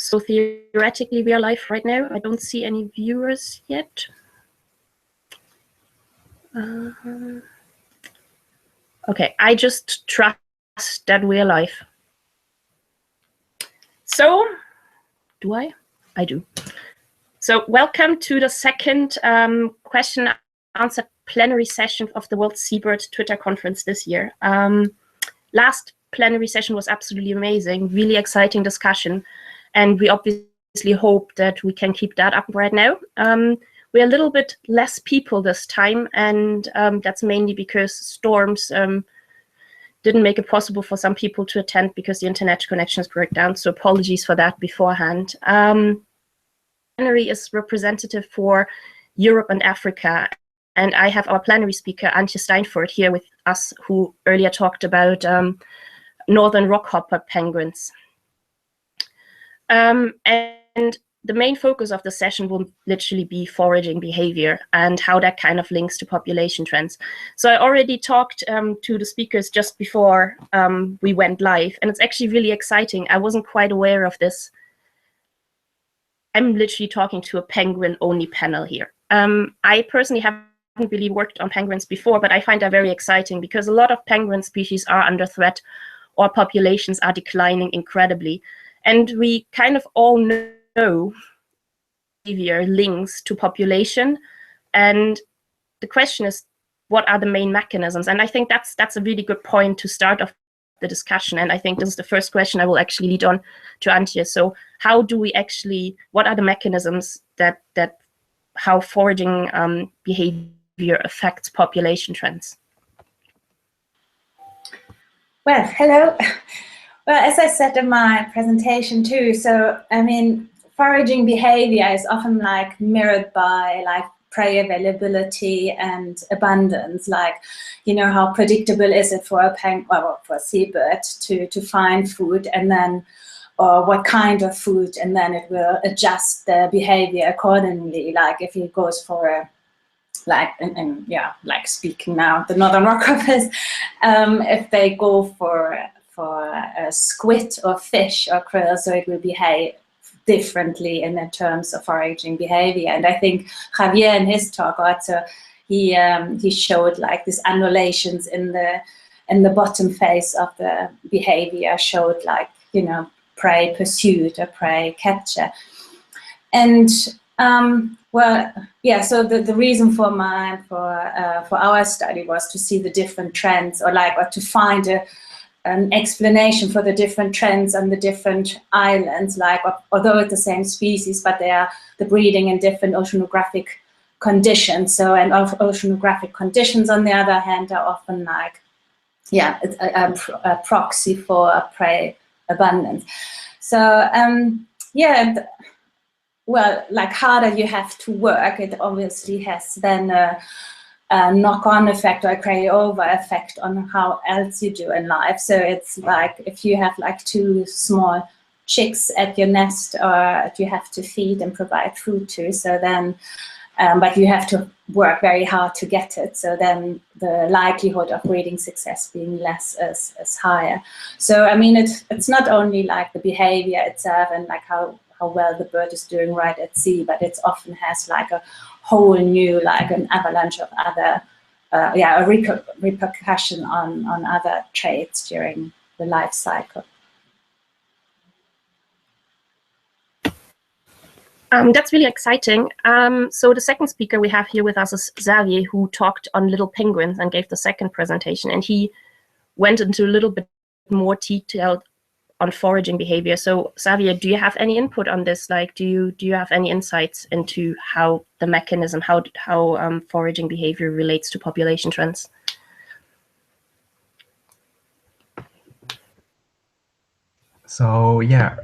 So theoretically, we are live right now. I don't see any viewers yet. Okay, I just trust that we are live. So, do I? I do. So, welcome to the second question and answer plenary session of the World Seabird Twitter conference this year. Last plenary session was absolutely amazing, really exciting discussion, and we obviously hope that we can keep that up right now. We're a little bit less people this time, and that's mainly because storms didn't make it possible for some people to attend because the internet connections broke down, so apologies for that beforehand. Plenary is representative for Europe and Africa, and I have our plenary speaker, Antje Steinfurth, here with us, who earlier talked about northern rockhopper penguins. And the main focus of the session will literally be foraging behavior and how that kind of links to population trends. So I already talked to the speakers just before we went live, and it's actually really exciting. I wasn't quite aware of this. I'm literally talking to a penguin-only panel here. I personally haven't really worked on penguins before, but I find that very exciting because a lot of penguin species are under threat or populations are declining incredibly. And we kind of all know behavior links to population. And the question is, what are the main mechanisms? And I think that's a really good point to start off the discussion. And I think this is the first question I will actually lead on to Antje. So how do we actually, what are the mechanisms that how foraging behavior affects population trends? Well, hello. Well, as I said in my presentation too, so I mean, foraging behavior is often like mirrored by like prey availability and abundance. Like, you know, how predictable is it for a for a seabird to find food, and then or what kind of food, and then it will adjust the behavior accordingly. Like if it goes for a like yeah, like speaking now the northern rockhoppers, if they go for a squid or fish or krill, so it will behave differently in the terms of foraging behavior. And I think Javier in his talk also he showed like these annulations in the bottom phase of the behavior, showed like, you know, prey pursuit or prey capture. And well, yeah, so the reason for our study was to see the different trends, or to find an explanation for the different trends on the different islands, like although it's the same species, but they are the breeding in different oceanographic conditions. So, and oceanographic conditions, on the other hand, are often like, yeah, it's a proxy for prey abundance. So, yeah. Well, like harder you have to work, it obviously has then a knock-on effect or a carry-over effect on how else you do in life. So it's like if you have like two small chicks at your nest, or you have to feed and provide food to, so then, but you have to work very hard to get it. So then the likelihood of breeding success being less is higher. So I mean, it's not only like the behavior itself and like how well the bird is doing right at sea, but it often has like a whole new, like an avalanche of other, yeah, a repercussion on other traits during the life cycle. That's really exciting. So the second speaker we have here with us is Xavier, who talked on little penguins and gave the second presentation, and he went into a little bit more detail on foraging behavior. So Xavier, do you have any input on this? Like, do you have any insights into how the mechanism, how foraging behavior relates to population trends? So yeah,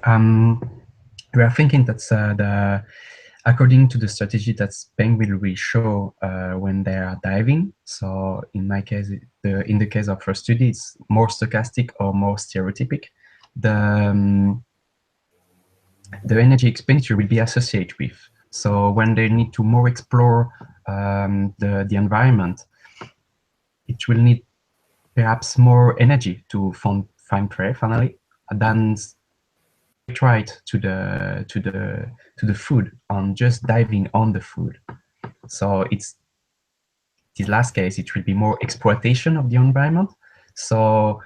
we are thinking that according to the strategy that penguin will show when they are diving. So in my case, in the case of our study, it's more stochastic or more stereotypic. The energy expenditure will be associated with. So when they need to more explore the environment, it will need perhaps more energy to find prey finally than right to the food on just diving on the food. So it's this last case, it will be more exploitation of the environment. So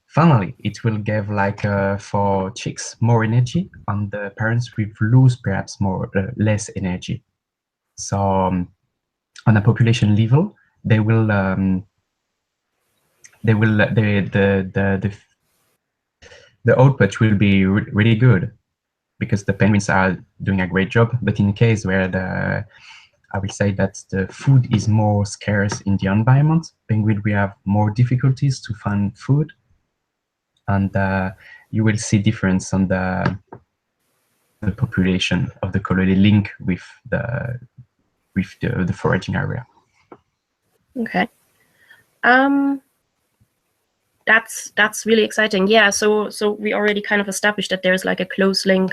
finally, it will give like for chicks more energy, and the parents will lose perhaps less energy. So on a population level, they will the output will be really good because the penguins are doing a great job. But in a case where I will say that the food is more scarce in the environment, penguin will have more difficulties to find food, and you will see difference on the population of the colony link with the foraging area. Okay. That's really exciting. Yeah, so we already kind of established that there's like a close link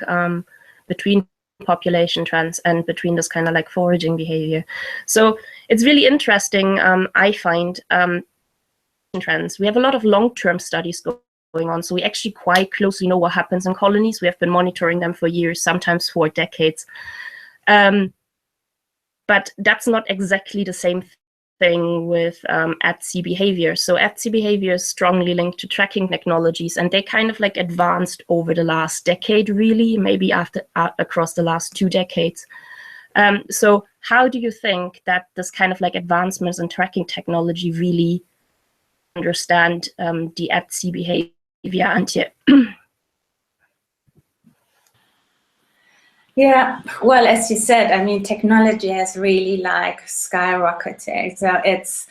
between population trends and between this kind of like foraging behavior. So it's really interesting, I find, trends. We have a lot of long-term studies going on, so we actually quite closely know what happens in colonies. We have been monitoring them for years, sometimes for decades. But that's not exactly the same thing with at-sea behavior. So at-sea behavior is strongly linked to tracking technologies, and they kind of like advanced over the last decade, really, maybe across the last 2 decades. So how do you think that this kind of like advancements in tracking technology really understand the at-sea behavior, Antje? Yeah, well, as you said, I mean, technology has really like skyrocketed. So it's,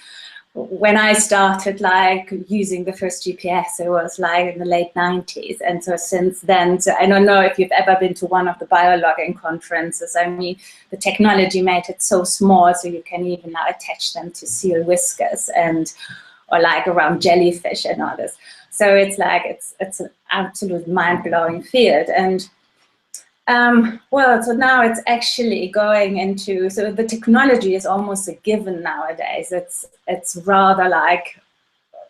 when I started like using the first GPS, it was like in the late 90s. And so since then, so I don't know if you've ever been to one of the biologging conferences. I mean, the technology made it so small, so you can even now attach them to seal whiskers or like around jellyfish and all this. So it's like, it's an absolute mind-blowing field. And well, so now it's actually going into, so the technology is almost a given nowadays. It's rather like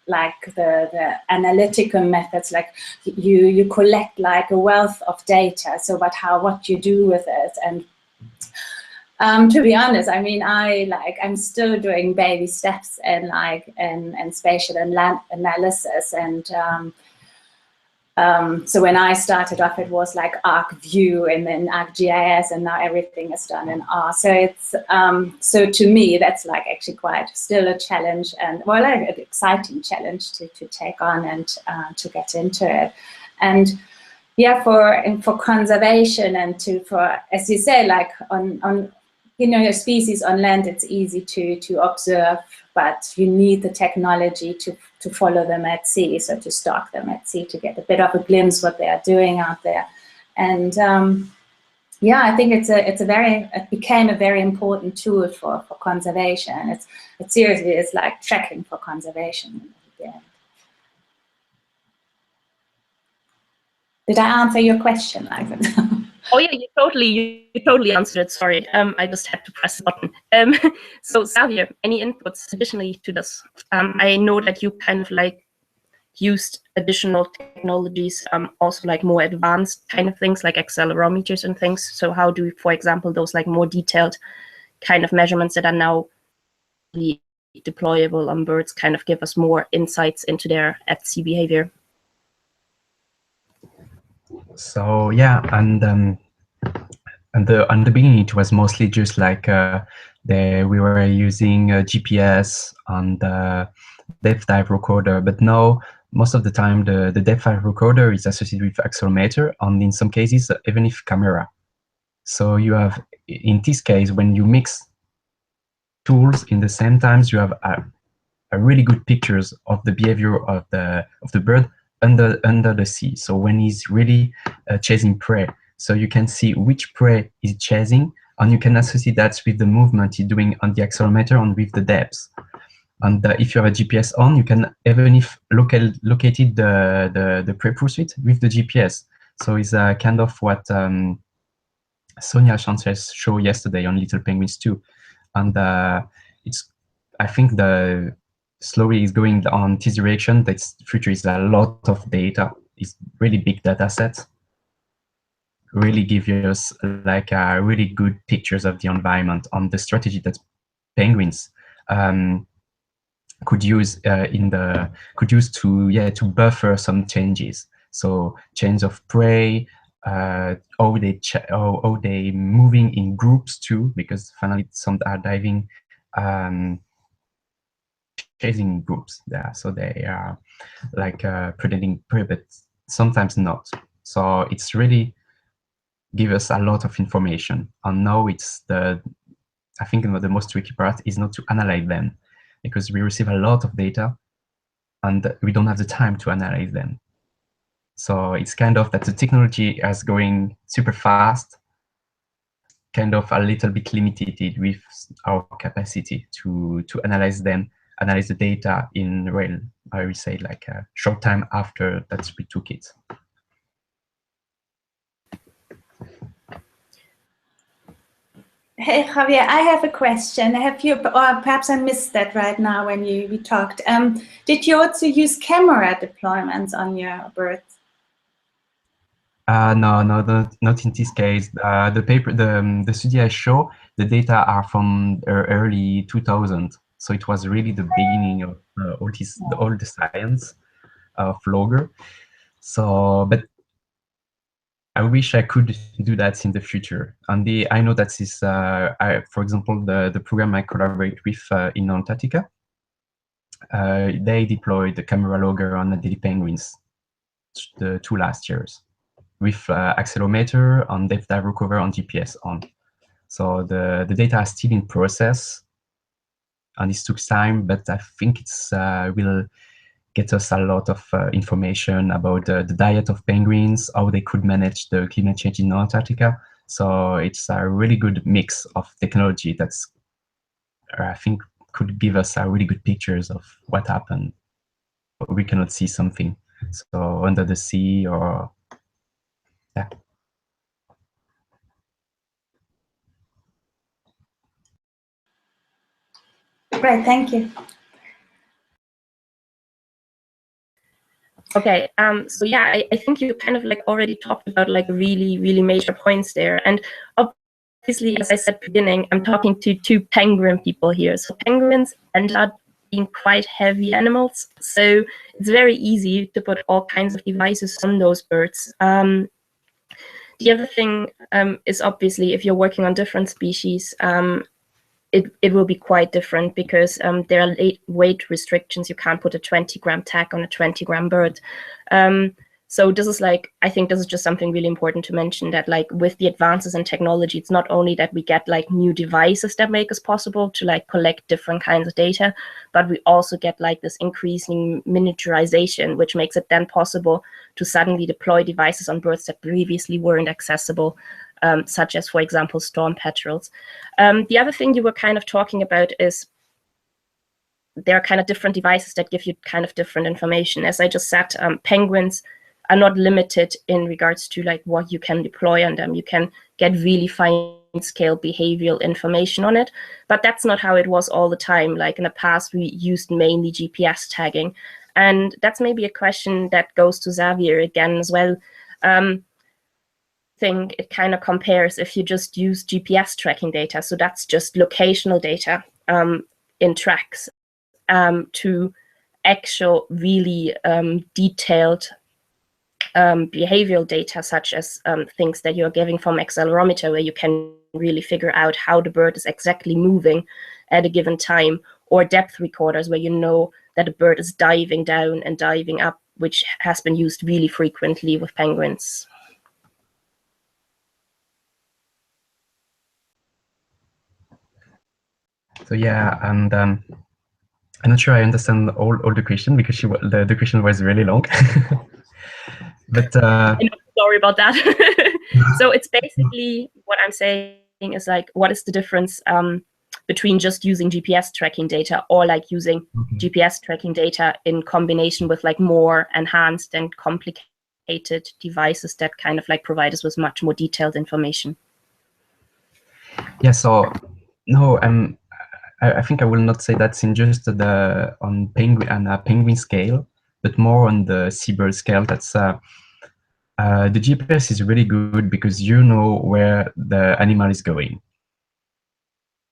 the analytical methods, like you collect like a wealth of data. So, but what you do with it, and to be honest, I mean, I'm still doing baby steps and spatial analysis and. So when I started off, it was like ArcView and then ArcGIS, and now everything is done in R. So it's so to me that's like actually quite still a challenge, and well, like an exciting challenge to take on and to get into it. And yeah, for conservation and for, as you say, like on you know, your species on land, it's easy to observe, but you need the technology to follow them at sea, so to stalk them at sea, to get a bit of a glimpse what they are doing out there. And yeah, I think it became a very important tool for conservation. It seriously is like tracking for conservation. Yeah. Did I answer your question, Ivan? Oh yeah, you totally answered it. Sorry, I just had to press the button. So Xavier, any inputs additionally to this? I know that you kind of like used additional technologies, also like more advanced kind of things like accelerometers and things. So how do, for example, those like more detailed kind of measurements that are now deployable on birds kind of give us more insights into their at-sea behavior? So yeah, and on the beginning it was mostly just like we were using GPS and depth dive recorder, but now most of the time the depth dive recorder is associated with accelerometer, and in some cases even if camera. So you have, in this case, when you mix tools in the same times, you have a really good pictures of the behavior of the bird under the sea. So when he's really chasing prey, so you can see which prey he's chasing, and you can associate that with the movement he's doing on the accelerometer and with the depths. And if you have a GPS on, you can even if located the prey pursuit with the GPS. So it's kind of what Sonia Sanchez showed yesterday on Little Penguins 2, and it's, I think the slowly is going on this direction. That future is a lot of data. It's really big data sets. really give us like really good pictures of the environment on the strategy that penguins could use to buffer some changes. So change of prey, how they moving in groups too, because finally some are diving chasing groups there, so they are like predating prey, but sometimes not. So it's really give us a lot of information. And now it's I think the most tricky part is not to analyze them, because we receive a lot of data and we don't have the time to analyze them. So it's kind of that the technology is going super fast, kind of a little bit limited with our capacity to analyze them, analyze the data in real, I would say, like a short time after that we took it. Hey, Javier, I have a question. Have you, or perhaps I missed that right now when we talked. Did you also use camera deployments on your birds? No, not in this case. The study I show, the data are from early 2000. So it was really the beginning of all the science of logger. So, but I wish I could do that in the future. And I know that is, for example, the program I collaborate with in Antarctica, they deployed the camera logger on the Adelie penguins the 2 last years with accelerometer on depth dive recover on GPS on. So the data are still in process, and it took time, but I think it's will get us a lot of information about the diet of penguins, how they could manage the climate change in Antarctica. So it's a really good mix of technology that's, I think, could give us a really good pictures of what happened. We cannot see something. So under the sea or, yeah. Great, thank you. Okay, so yeah, I think you kind of like already talked about like really, really major points there. And obviously, as I said at the beginning, I'm talking to 2 penguin people here. So penguins end up being quite heavy animals. So it's very easy to put all kinds of devices on those birds. The other thing is obviously if you're working on different species, it will be quite different because there are weight restrictions. You can't put a 20-gram tag on a 20-gram bird. So this is like, I think this is just something really important to mention, that like with the advances in technology, it's not only that we get like new devices that make us possible to like collect different kinds of data, but we also get like this increasing miniaturization, which makes it then possible to suddenly deploy devices on birds that previously weren't accessible. Such as, for example, storm petrels. The other thing you were kind of talking about is there are kind of different devices that give you kind of different information. As I just said, penguins are not limited in regards to like what you can deploy on them. You can get really fine scale behavioral information on it, but that's not how it was all the time. Like in the past, we used mainly GPS tagging. And that's maybe a question that goes to Xavier again as well. Think it kind of compares if you just use GPS tracking data, so that's just locational data in tracks, to actual really detailed behavioral data, such as things that you're giving from accelerometer, where you can really figure out how the bird is exactly moving at a given time, or depth recorders, where you know that a bird is diving down and diving up, which has been used really frequently with penguins. So yeah, and I'm not sure I understand all the question because the question was really long. But sorry about that. So it's basically what I'm saying is like, what is the difference between just using GPS tracking data or like using GPS tracking data in combination with like more enhanced and complicated devices that kind of like provide us with much more detailed information? Yeah, so no, I think I will not say that's in just on penguin scale, but more on the seabird scale. That's the GPS is really good because you know where the animal is going.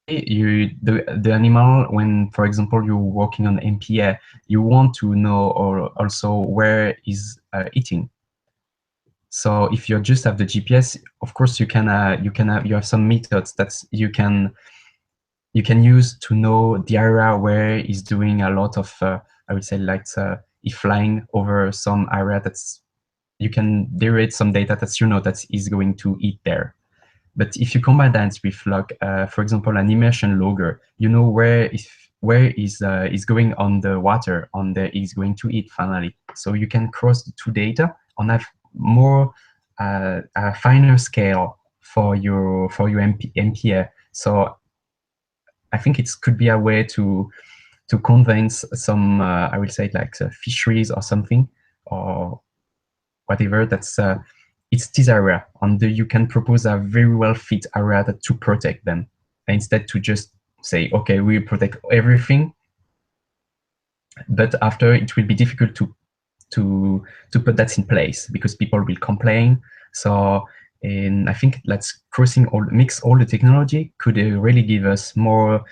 The animal, when, for example, you're working on MPA, you want to know or also where is eating. So if you just have the GPS, of course you have some methods that you can use to know the area where he's doing a lot of I would say, like if flying over some area, that's you can derivate some data that that he's going to eat there. But if you combine that with, like, for example, an immersion logger, you know where is going on the water, is going to eat finally. So you can cross the two data and have more a finer scale for your MPA. So I think it could be a way to convince some I would say, like fisheries or something, or whatever, that's it's this area, and you can propose a very well fit area to protect them, instead to just say, okay, we protect everything, but after it will be difficult to put that in place because people will complain. So, and I think let's mix all the technology could really give us more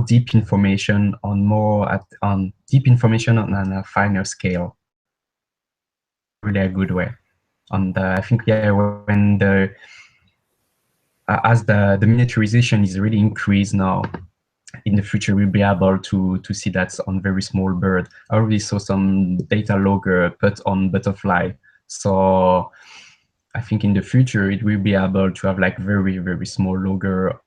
deep information on deep information on a finer scale, really a good way. And I think, yeah, when as the miniaturization is really increased now, in the future we'll be able to see that on very small bird. I already saw some data logger put on butterfly. So I think in the future it will be able to have like very small logger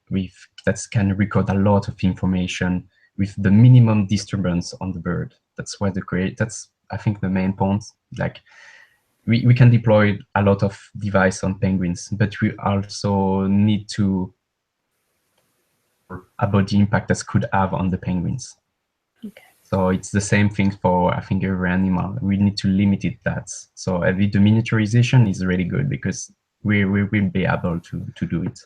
that can record a lot of information with the minimum disturbance on the bird. That's why that's I think the main point. Like, we can deploy a lot of device on penguins, but we also need to about the impact that could have on the penguins. Okay. So it's the same thing for, I think, every animal. We need to limit it that. So the miniaturization is really good because we will be able to do it.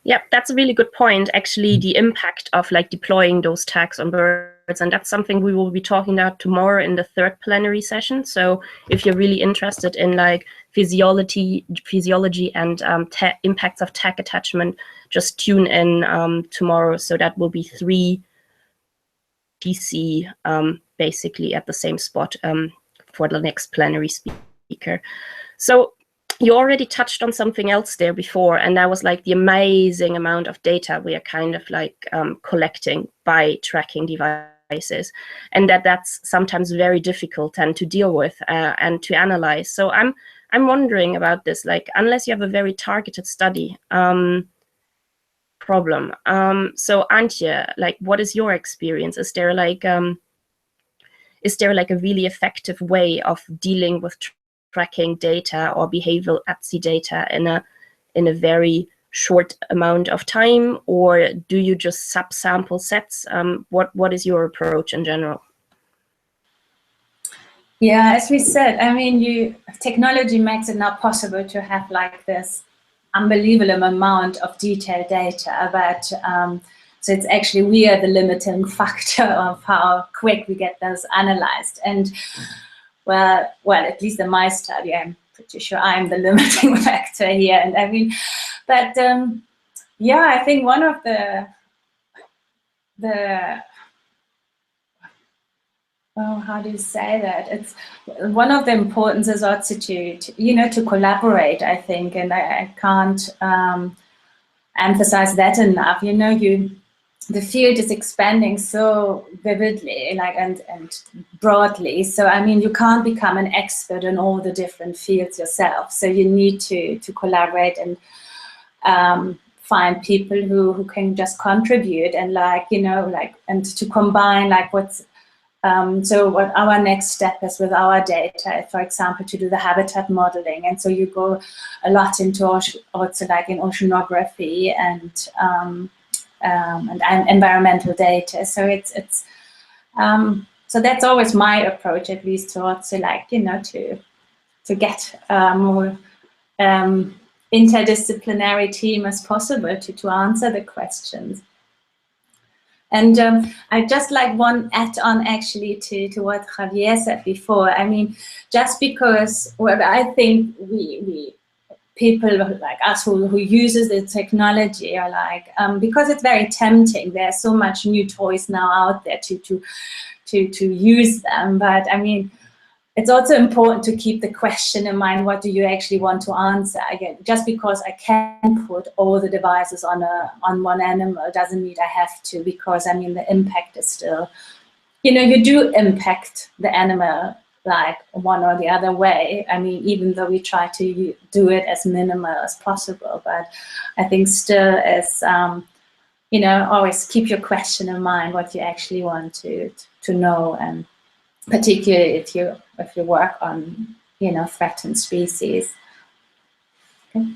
Yeah, that's a really good point, actually, the impact of like deploying those tags on birds. And that's something we will be talking about tomorrow in the third plenary session. So if you're really interested in like physiology and impacts of tag attachment, just tune in tomorrow. So that will be 3 PC basically at the same spot for the next plenary speaker. So you already touched on something else there before, and that was like the amazing amount of data we are kind of like collecting by tracking devices, and that's sometimes very difficult and to deal with and to analyze. So I'm wondering about this, like, unless you have a very targeted study problem. So Antje, like, what is your experience? Is there like a really effective way of dealing with tracking data or behavioral ATSI data in a very short amount of time, or do you just subsample sets? What is your approach in general? Yeah, as we said, I mean, technology makes it now possible to have like this unbelievable amount of detailed data, but so it's actually, we are the limiting factor of how quick we get those analyzed. And well, at least in my study, I'm pretty sure I'm the limiting factor here. And I mean, but yeah, I think one of how do you say that? It's one of the importance is also to collaborate, I think, and I can't emphasize that enough. The field is expanding so vividly, like and broadly. So I mean, you can't become an expert in all the different fields yourself. So you need to collaborate and find people who can just contribute and and to combine like what's. So what our next step is with our data, for example, to do the habitat modeling. And so you go a lot into also like in oceanography and environmental data. So it's so that's always my approach, at least, to also like to get more interdisciplinary team as possible to answer the questions. And I just like one add-on actually to what Javier said before. I mean, just because what I think we people like us who uses the technology are like, because it's very tempting. There's so much new toys now out there to use them. But I mean, it's also important to keep the question in mind, what do you actually want to answer? Again, just because I can put all the devices on one animal doesn't mean I have to, because I mean, the impact is still, you know, you do impact the animal like one or the other way. I mean, even though we try to do it as minimal as possible, but I think still is, you know, always keep your question in mind, what you actually want to know, and particularly if you work on, you know, threatened species. Okay.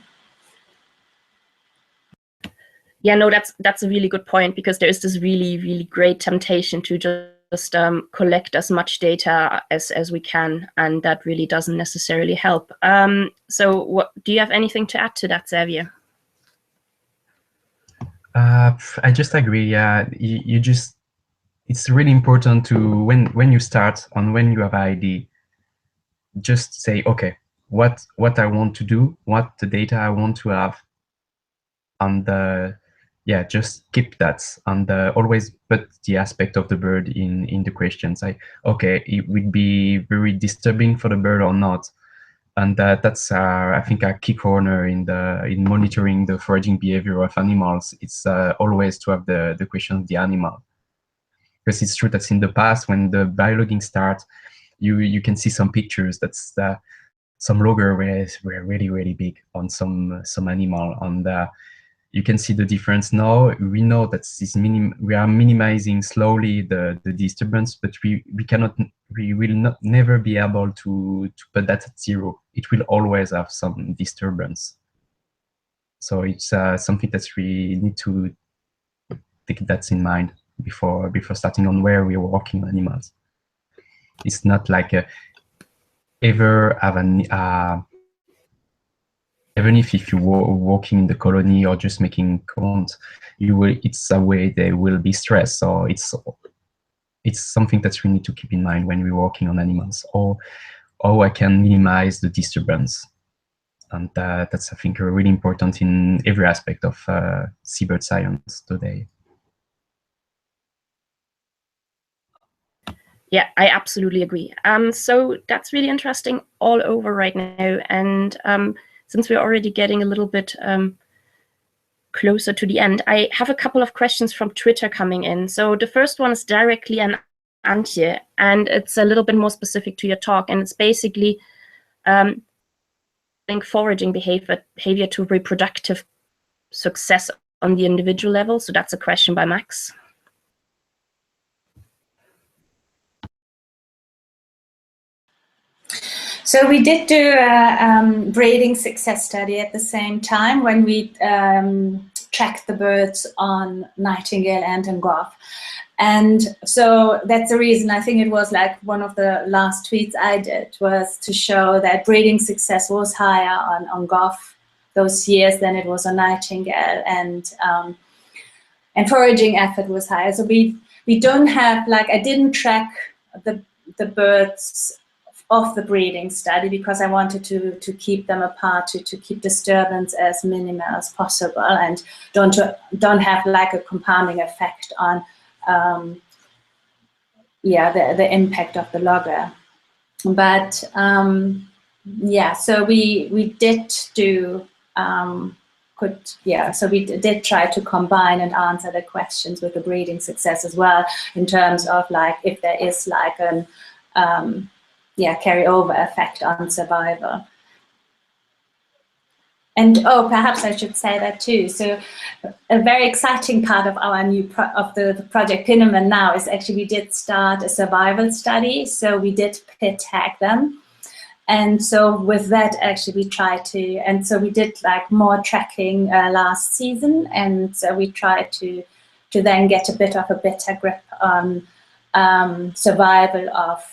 Yeah, no, that's a really good point, because there is this really great temptation to just collect as much data as we can, and that really doesn't necessarily help. So what do you have anything to add to that, Xavier? I just agree. Yeah, you just, it's really important to, when you start and when you have an idea, just say, okay, what I want to do, what the data I want to have, and yeah, just keep that, and always put the aspect of the bird in the questions. Like, okay, it would be very disturbing for the bird or not, and that's I think a key corner in monitoring the foraging behavior of animals. It's always to have the question of the animal, because it's true that in the past, when the biologging starts, you can see some pictures that's some logger were really big on some animal, and you can see the difference. Now we know that we are minimizing slowly the disturbance, but we will never be able to put that at zero. It will always have some disturbance. So it's something that we need to take that in mind before starting on where we are working on animals. It's not like ever have even if you're working in the colony or just making count, it's a way they will be stressed. So it's something that we need to keep in mind when we're working on animals, or I can minimize the disturbance. And that's, I think, really important in every aspect of seabird science today. Yeah, I absolutely agree. So that's really interesting all over right now. And since we're already getting a little bit closer to the end, I have a couple of questions from Twitter coming in. So the first one is directly an Antje, and it's a little bit more specific to your talk. And it's basically foraging behavior to reproductive success on the individual level. So that's a question by Max. So we did do a breeding success study at the same time when we tracked the birds on nightingale and on goff. And so that's the reason, I think it was like one of the last tweets I did, was to show that breeding success was higher on goff those years than it was on nightingale, and foraging effort was higher. So we don't have, like, I didn't track the birds of the breeding study because I wanted to keep them apart, to keep disturbance as minimal as possible, and don't have like a compounding effect on the impact of the logger. But yeah, so we did do so we did try to combine and answer the questions with the breeding success as well, in terms of like if there is like an carryover effect on survival. And perhaps I should say that too. So a very exciting part of our new the project Pinnaman now is actually we did start a survival study. So we did pit tag them. And so with that, actually, we tried to, and so we did like more tracking last season. And so we tried to then get a bit of a better grip on survival of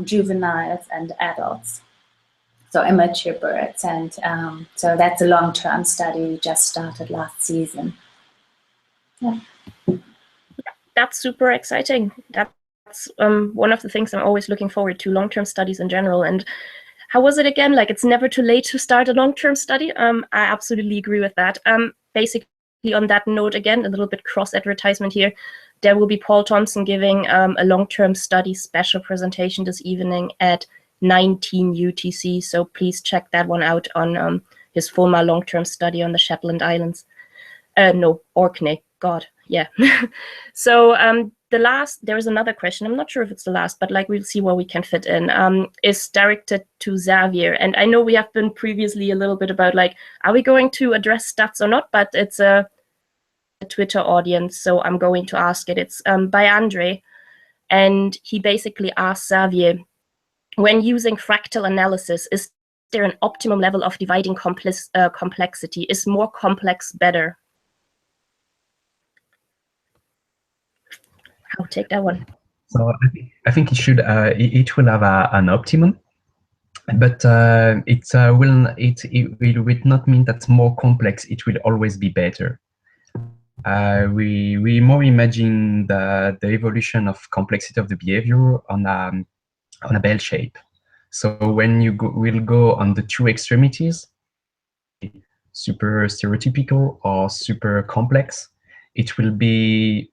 juveniles and adults, so immature birds. And so that's a long-term study we just started last season. Yeah. that's super exciting. That's one of the things I'm always looking forward to, long-term studies in general. And how was it again? Like, it's never too late to start a long-term study. I absolutely agree with that. Basically, on that note, again, a little bit cross-advertisement here. There will be Paul Thompson giving a long-term study special presentation this evening at 19 UTC. So please check that one out on his former long-term study on the Shetland Islands. No, Orkney. God, yeah. So there is another question. I'm not sure if it's the last, but like we'll see where we can fit in. Is directed to Xavier, and I know we have been previously a little bit about like, are we going to address stats or not? But it's a Twitter audience, so I'm going to ask it. It's by Andre, and he basically asks Xavier, when using fractal analysis, is there an optimum level of dividing complexity? Is more complex better? I'll take that one. So I think it should it will have an optimum, but it will not mean that more complex. It will always be better. We more imagine the evolution of complexity of the behavior on a bell shape. So when you will go on the two extremities, super stereotypical or super complex, it will be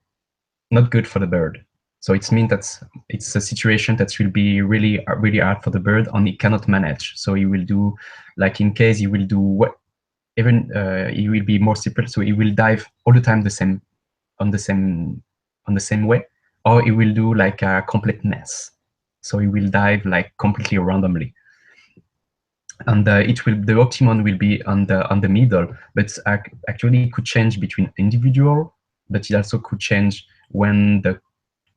not good for the bird. So it means that it's a situation that will be really hard for the bird, and it cannot manage. So he will do, like in case he will do what, even he will be more simple. So he will dive all the time on the same way, or he will do like a complete mess. So he will dive like completely randomly. And the optimum will be on the middle, but actually it could change between individual, but it also could change when the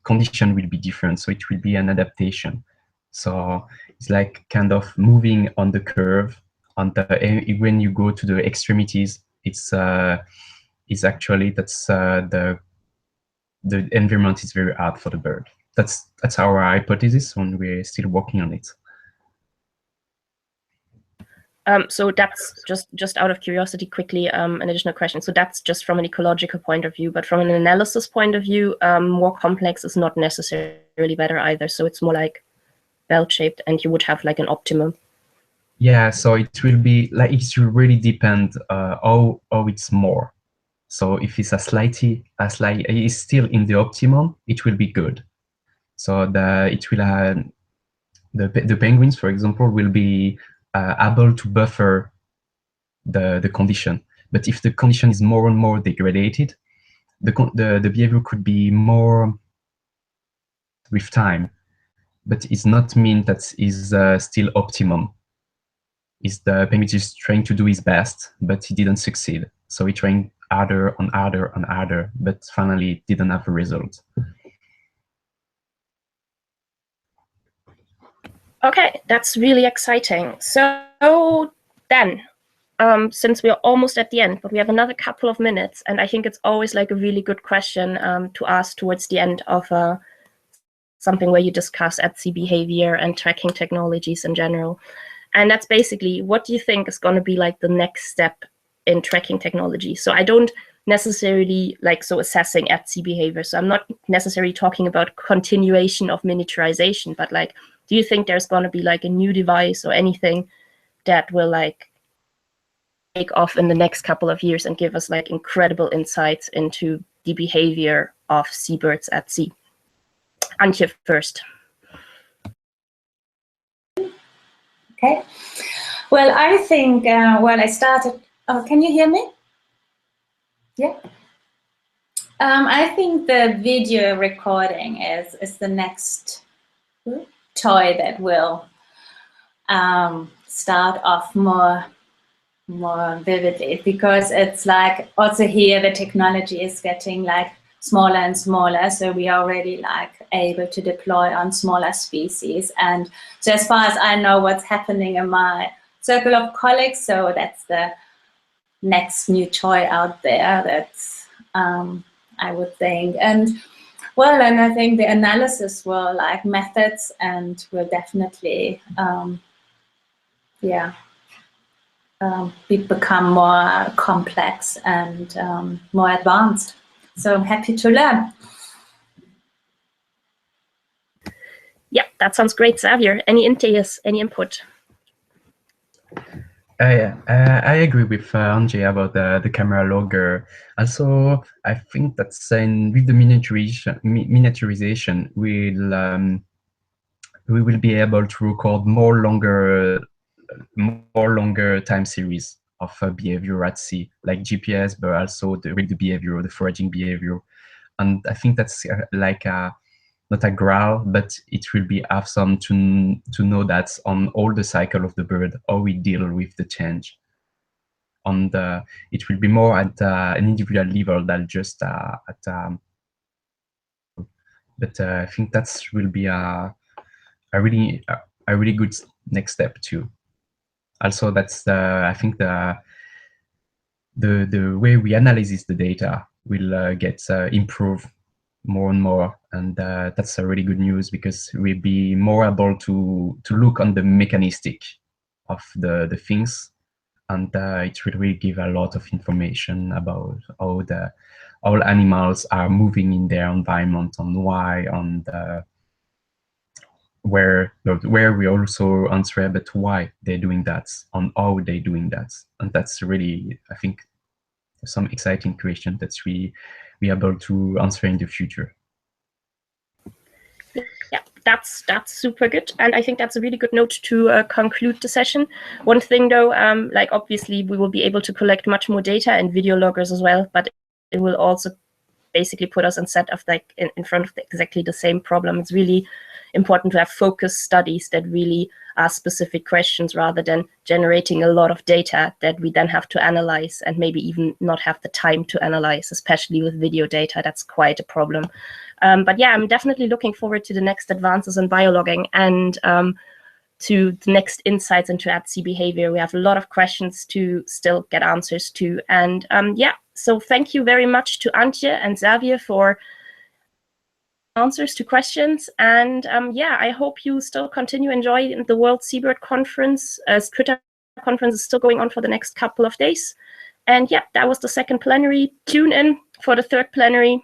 condition will be different. So it will be an adaptation. So it's like kind of moving on the curve. When you go to the extremities, it's actually that's the environment is very hard for the bird. That's our hypothesis, and we're still working on it. So that's just out of curiosity, quickly, an additional question. So that's just from an ecological point of view, but from an analysis point of view, more complex is not necessarily better either. So it's more like bell-shaped, and you would have like an optimum. Yeah, so it will be like, it will really depend how it's more. So if it's it's still in the optimum, it will be good. So it will the penguins, for example, will be able to buffer the condition. But if the condition is more and more degraded, the behavior could be more with time. But it's not mean that is still optimum. Is the penguin just trying to do his best, but he didn't succeed. So he trying harder and harder and harder, but finally didn't have a result. Okay, that's really exciting. So then, since we're almost at the end, but we have another couple of minutes, and I think it's always like a really good question to ask towards the end of something where you discuss at-sea behavior and tracking technologies in general. And that's basically, what do you think is going to be like the next step in tracking technology? So I don't necessarily like assessing at-sea behavior. So I'm not necessarily talking about continuation of miniaturization, but like, do you think there's going to be like a new device or anything that will like take off in the next couple of years and give us like incredible insights into the behavior of seabirds at sea? Antje first. Okay. Well, I think, I started, oh, can you hear me? Yeah. I think the video recording is the next toy that will start off more vividly, because it's like also here the technology is getting like smaller and smaller, so we are already like able to deploy on smaller species. And so as far as I know what's happening in my circle of colleagues, so that's the next new toy out there, that's I would think. And I think the analysis will like methods and will definitely become more complex and more advanced. So I'm happy to learn. Yeah, that sounds great, Xavier. Any input? I agree with Antje about the camera logger. Also, I think that with the miniaturization, we will be able to record more longer time series of behavior at sea, like GPS, but also the behavior, the foraging behavior. And I think that's like not a growl, but it will be awesome to know that on all the cycle of the bird, how we deal with the change. It will be more at an individual level than just at. But I think that will be a really good next step too. Also, that's I think the way we analyze the data will get improved more and more, and that's a really good news, because we'll be more able to look on the mechanistic of the things, and it will really give a lot of information about how all animals are moving in their environment, on why, on the where we also answer, but why they're doing that, on how they're doing that. And that's really, I think, some exciting question that we able to answer in the future. Yeah, that's super good, and I think that's a really good note to conclude the session. One thing though, like obviously we will be able to collect much more data and video loggers as well, but it will also basically put us instead of like in front of exactly the same problem. It's really important to have focused studies that really ask specific questions, rather than generating a lot of data that we then have to analyze and maybe even not have the time to analyze, especially with video data. That's quite a problem. But yeah, I'm definitely looking forward to the next advances in biologging and to the next insights into at-sea behavior. We have a lot of questions to still get answers to. And yeah, so thank you very much to Antje and Xavier for answers to questions. And yeah, I hope you still continue enjoying the World Seabird Conference. Twitter conference is still going on for the next couple of days. And yeah, that was the second plenary. Tune in for the third plenary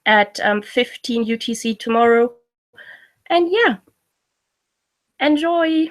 at 15 UTC tomorrow. And yeah, enjoy.